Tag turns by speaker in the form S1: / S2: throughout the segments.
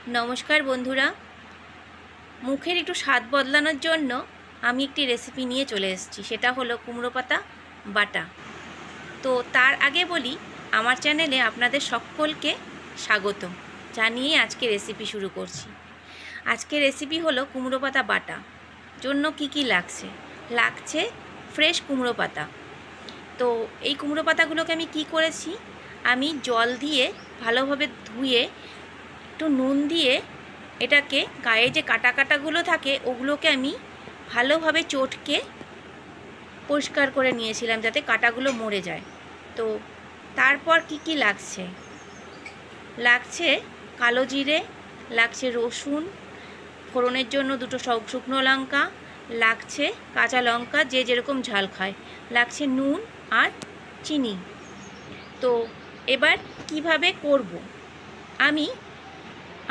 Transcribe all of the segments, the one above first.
S1: নমস্কার বন্ধুরা, মুখের একটু স্বাদ বদলানোর জন্য আমি একটি রেসিপি নিয়ে চলে এসেছি। সেটা হলো কুমড়ো পাতা বাটা। তো তার আগে বলি, আমার চ্যানেলে আপনাদের সকলকে স্বাগত জানিয়ে আজকে রেসিপি শুরু করছি। আজকে রেসিপি হলো কুমড়ো পাতা বাটা। জন্য কি লাগছে ফ্রেশ কুমড়ো পাতা। তো এই কুমড়ো পাতাগুলোকে আমি কি করেছি, আমি জল দিয়ে ভালোভাবে ধুয়ে একটু নুন দিয়ে এটাকে গায়ে যে কাটাগুলো থাকে ওগুলোকে আমি ভালোভাবে চটকে পরিষ্কার করে নিয়েছিলাম যাতে কাটাগুলো মরে যায়। তো তারপর কি লাগছে কালো জিরে, লাগছে রসুন, ফোড়নের জন্য দুটো শুকনো লঙ্কা, লাগছে কাঁচা লঙ্কা যে যেরকম ঝাল খায়, লাগছে নুন আর চিনি। তো এবার কিভাবে করব,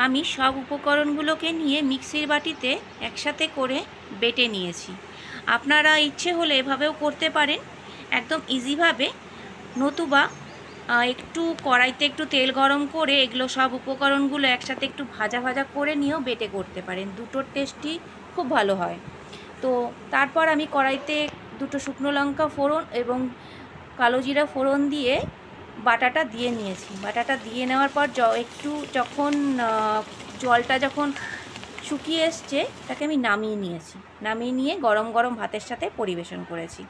S1: আমি সব উপকরণগুলোকে নিয়ে মিক্সির বাটিতে একসাথে করে বেটে নিয়েছি। আপনারা ইচ্ছে হলে এভাবেও করতে পারেন একদম ইজিভাবে, নতুবা একটু কড়াইতে একটু তেল গরম করে এগুলো সব উপকরণগুলো একসাথে একটু ভাজা করে নিয়েও বেটে করতে পারেন। দুটোর টেস্টই খুব ভালো হয়। তো তারপর আমি কড়াইতে দুটো শুকনো লঙ্কা ফোড়ন এবং কালো জিরা ফোড়ন দিয়ে বাটাটা দিয়ে নিয়েছি। বাটাটা দিয়ে নেওয়ার পর একটু যখন জলটা যখন শুকিয়ে এসছে তাকে আমি নামিয়ে নিয়েছি। নামিয়ে নিয়ে গরম গরম ভাতের সাথে পরিবেশন করেছি।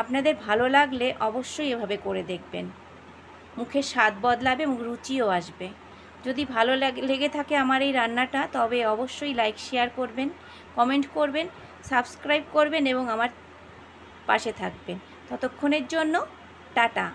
S1: আপনাদের ভালো লাগলে অবশ্যই এভাবে করে দেখবেন, মুখের স্বাদ বদলাবে এবং রুচিও আসবে। যদি ভালো লেগে থাকে আমার এই রান্নাটা, তবে অবশ্যই লাইক শেয়ার করবেন, কমেন্ট করবেন, সাবস্ক্রাইব করবেন এবং আমার পাশে থাকবেন। ততক্ষণের জন্য টাটা।